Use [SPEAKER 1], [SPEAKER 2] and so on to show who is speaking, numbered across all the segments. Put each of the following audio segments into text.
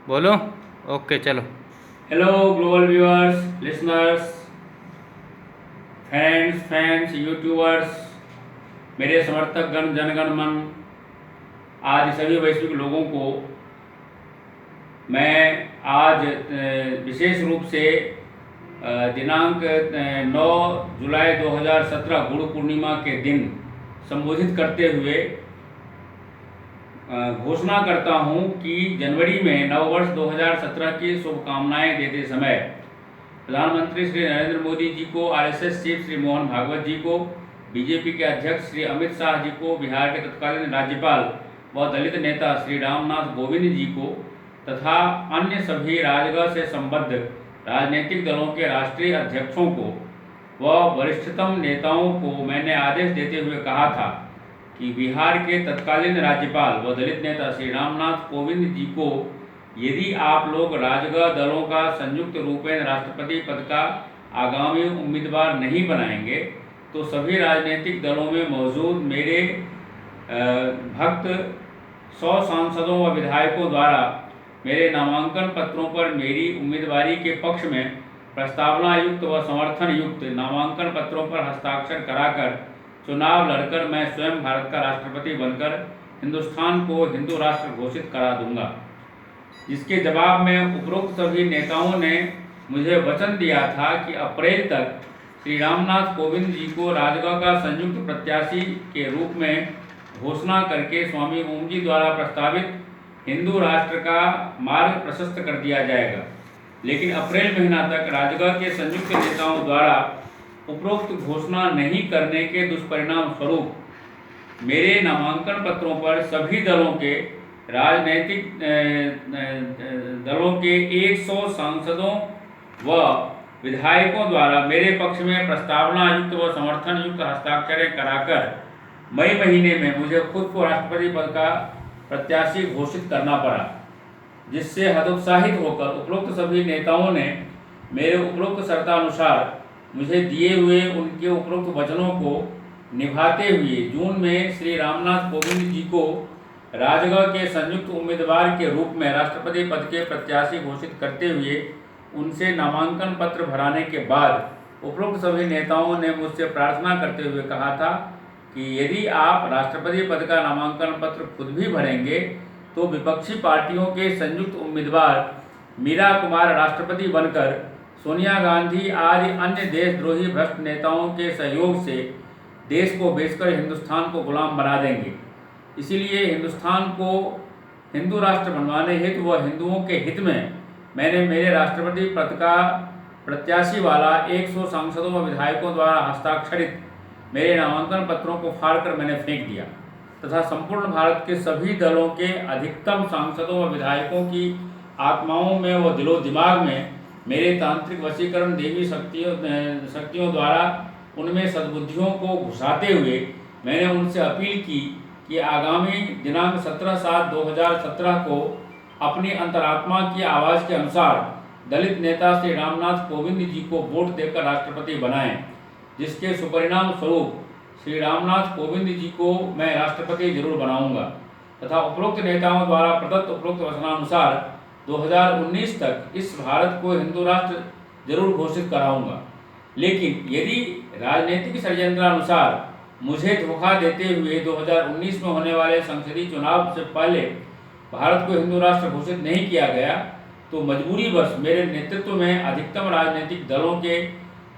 [SPEAKER 1] बोलो। ओके चलो।
[SPEAKER 2] Hello global viewers, listeners, friends, fans, YouTubers, मेरे समर्थक गण, जनगण मन, आज सभी वैश्विक लोगों को मैं आज विशेष रूप से दिनांक 9 जुलाई 2017 गुरु पूर्णिमा के दिन संबोधित करते हुए घोषणा करता हूं कि जनवरी में नववर्ष 2017 की शुभकामनाएं देते समय प्रधानमंत्री श्री नरेंद्र मोदी जी को, आरएसएस चीफ श्री मोहन भागवत जी को, बीजेपी के अध्यक्ष श्री अमित शाह जी को, बिहार के तत्कालीन राज्यपाल व दलित नेता श्री रामनाथ कोविंद जी को तथा अन्य सभी राजगढ़ से संबद्ध राजनीतिक दलों के राष्ट्रीय अध्यक्षों को व वरिष्ठतम नेताओं को मैंने आदेश देते हुए कहा था कि बिहार के तत्कालीन राज्यपाल व दलित नेता श्री रामनाथ कोविंद जी को यदि आप लोग राजगढ़ दलों का संयुक्त रूपेण राष्ट्रपति पद का आगामी उम्मीदवार नहीं बनाएंगे तो सभी राजनीतिक दलों में मौजूद मेरे भक्त 100 सांसदों व विधायकों द्वारा मेरे नामांकन पत्रों पर मेरी उम्मीदवारी के पक्ष में प्रस्तावना युक्त व समर्थन युक्त नामांकन पत्रों पर हस्ताक्षर कराकर चुनाव लड़कर मैं स्वयं भारत का राष्ट्रपति बनकर हिंदुस्तान को हिंदू राष्ट्र घोषित करा दूंगा। जिसके जवाब में उपरोक्त सभी नेताओं ने मुझे वचन दिया था कि अप्रैल तक श्री रामनाथ कोविंद जी को राजगढ़ का संयुक्त प्रत्याशी के रूप में घोषणा करके स्वामी ओम जी द्वारा प्रस्तावित हिंदू राष्ट्र का मार्ग प्रशस्त कर दिया जाएगा। लेकिन अप्रैल महीना तक राजगढ़ के संयुक्त नेताओं द्वारा उपरोक्त घोषणा नहीं करने के दुष्परिणाम स्वरूप मेरे नामांकन पत्रों पर सभी दलों के राजनीतिक दलों के 100 सांसदों व विधायकों द्वारा मेरे पक्ष में प्रस्तावना युक्त व समर्थन युक्त हस्ताक्षरें कराकर मई महीने में मुझे खुद को राष्ट्रपति पद का प्रत्याशी घोषित करना पड़ा, जिससे हतोत्साहित होकर उपरोक्त सभी नेताओं ने मेरे उपरोक्त शर्तानुसार मुझे दिए हुए उनके उपरोक्त वचनों को निभाते हुए जून में श्री रामनाथ कोविंद जी को राजगढ़ के संयुक्त उम्मीदवार के रूप में राष्ट्रपति पद के प्रत्याशी घोषित करते हुए उनसे नामांकन पत्र भराने के बाद उपरोक्त सभी नेताओं ने मुझसे प्रार्थना करते हुए कहा था कि यदि आप राष्ट्रपति पद का नामांकन पत्र खुद भी भरेंगे तो विपक्षी पार्टियों के संयुक्त उम्मीदवार मीरा कुमार राष्ट्रपति बनकर सोनिया गांधी आदि अन्य देशद्रोही भ्रष्ट नेताओं के सहयोग से देश को बेचकर हिंदुस्तान को गुलाम बना देंगे। इसीलिए हिंदुस्तान को हिंदू राष्ट्र बनवाने हेतु व हिंदुओं के हित में मैंने मेरे राष्ट्रपति पद का प्रत्याशी वाला 100 सांसदों व विधायकों द्वारा हस्ताक्षरित मेरे नामांकन पत्रों को फाड़कर मैंने फेंक दिया तथा संपूर्ण भारत के सभी दलों के अधिकतम सांसदों व विधायकों की आत्माओं में व दिलो दिमाग में मेरे तांत्रिक वशीकरण देवी शक्तियों द्वारा उनमें सद्बुद्धियों को घुसाते हुए मैंने उनसे अपील की कि आगामी दिनांक 17/7/2017 को अपनी अंतरात्मा की आवाज़ के अनुसार दलित नेता श्री रामनाथ कोविंद जी को वोट देकर राष्ट्रपति बनाएं, जिसके सुपरिणाम स्वरूप श्री रामनाथ कोविंद जी को मैं राष्ट्रपति जरूर बनाऊंगा तथा उपरोक्त नेताओं द्वारा प्रदत्त उपरोक्त वचनानुसार 2019 तक इस भारत को हिंदू राष्ट्र जरूर घोषित कराऊंगा। लेकिन यदि राजनीतिक षड्यंत्रानुसार मुझे धोखा देते हुए 2019 में होने वाले संसदीय चुनाव से पहले भारत को हिंदू राष्ट्र घोषित नहीं किया गया तो मजबूरीवश मेरे नेतृत्व में अधिकतम राजनीतिक दलों के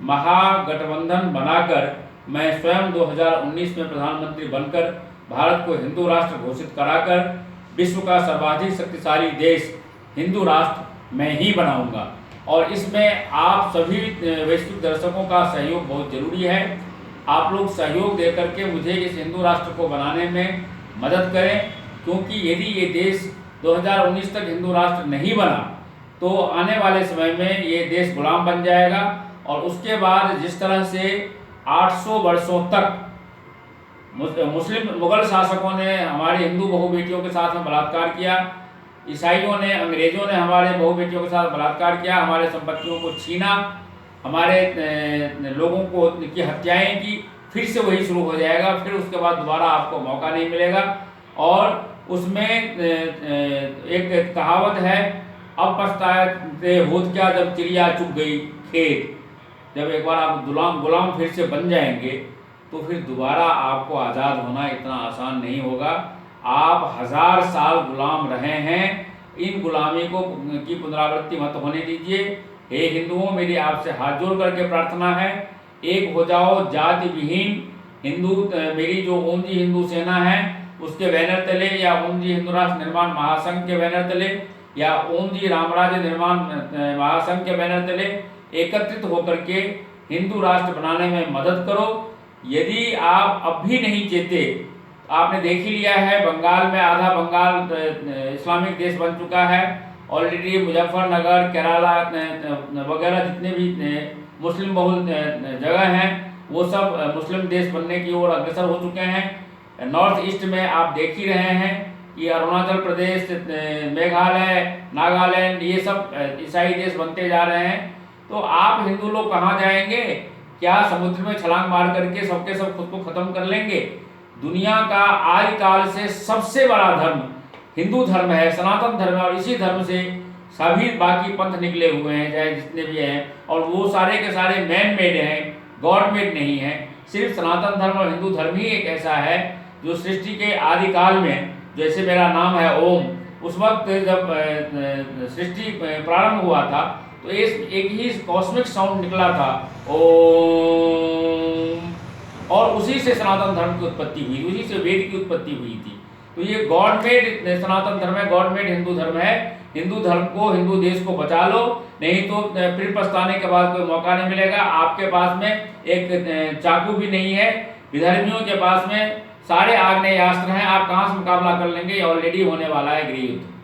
[SPEAKER 2] महागठबंधन बनाकर मैं स्वयं 2019 में प्रधानमंत्री बनकर भारत को हिंदू राष्ट्र घोषित कराकर विश्व का सर्वाधिक शक्तिशाली देश हिंदू राष्ट्र मैं ही बनाऊंगा। और इसमें आप सभी वैश्विक दर्शकों का सहयोग बहुत जरूरी है। आप लोग सहयोग दे करके मुझे इस हिंदू राष्ट्र को बनाने में मदद करें, क्योंकि यदि ये देश 2019 तक हिंदू राष्ट्र नहीं बना तो आने वाले समय में ये देश गुलाम बन जाएगा। और उसके बाद जिस तरह से 800 वर्षों तक मुस्लिम मुगल शासकों ने हमारी हिंदू बहु बेटियों के साथ में बलात्कार किया, ईसाइयों ने, अंग्रेजों ने हमारे बहु बेटियों के साथ बलात्कार किया, हमारे संपत्तियों को छीना, हमारे लोगों को की हत्याएं की, फिर से वही शुरू हो जाएगा। फिर उसके बाद दोबारा आपको मौका नहीं मिलेगा। और उसमें एक कहावत है अब पछताते होत क्या जब चिड़िया चुग गई खेत। जब एक बार आप गुलाम फिर से बन जाएंगे तो फिर दोबारा आपको आज़ाद होना इतना आसान नहीं होगा। आप 1000 साल गुलाम रहे हैं, इन गुलामी की पुनरावृत्ति मत होने दीजिए। हे हिंदुओं, मेरी आपसे हाथ जोड़ करके प्रार्थना है, एक हो जाओ जाति विहीन हिंदू। मेरी जो ओम जी हिंदू सेना है उसके बैनर तले, या ओम जी हिंदू राष्ट्र निर्माण महासंघ के बैनर तले, या ओम जी रामराज्य निर्माण महासंघ के बैनर तले एकत्रित होकर के हिंदू राष्ट्र बनाने में मदद करो। यदि आप अब भी नहीं चेते, आपने देख ही लिया है बंगाल में आधा बंगाल इस्लामिक देश बन चुका है ऑलरेडी। मुजफ्फरनगर, केरला वगैरह जितने भी मुस्लिम बहुल जगह हैं वो सब मुस्लिम देश बनने की ओर अग्रसर हो चुके हैं। नॉर्थ ईस्ट में आप देख ही रहे हैं कि अरुणाचल प्रदेश, मेघालय, नागालैंड, ये सब ईसाई देश बनते जा रहे हैं। तो आप हिंदू लोग कहाँ जाएंगे? क्या समुद्र में छलांग मार करके सबके सब खुद को खत्म कर लेंगे? दुनिया का आदिकाल से सबसे बड़ा धर्म हिंदू धर्म है, सनातन धर्म है, और इसी धर्म से सभी बाकी पंथ निकले हुए हैं, चाहे जितने भी हैं, और वो सारे के सारे मैन मेड हैं, गॉड मेड नहीं है। सिर्फ सनातन धर्म और हिंदू धर्म ही एक ऐसा है जो सृष्टि के आदिकाल में, जैसे मेरा नाम है ओम, उस वक्त जब सृष्टि प्रारंभ हुआ था तो एक ही कॉस्मिक साउंड निकला था, ओम, और उसी से सनातन धर्म की उत्पत्ति हुई, उसी से वेद की उत्पत्ति हुई थी। तो ये गॉड मेड सनातन धर्म है, गॉड मेड हिंदू धर्म है। हिंदू धर्म को, हिंदू देश को बचा लो, नहीं तो फिर पछताने के बाद कोई मौका नहीं मिलेगा। आपके पास में एक चाकू भी नहीं है, विधर्मियों के पास में सारे आग्नेयास्त्र हैं, आप कहाँ से मुकाबला कर लेंगे? ऑलरेडी होने वाला है गृह युद्ध।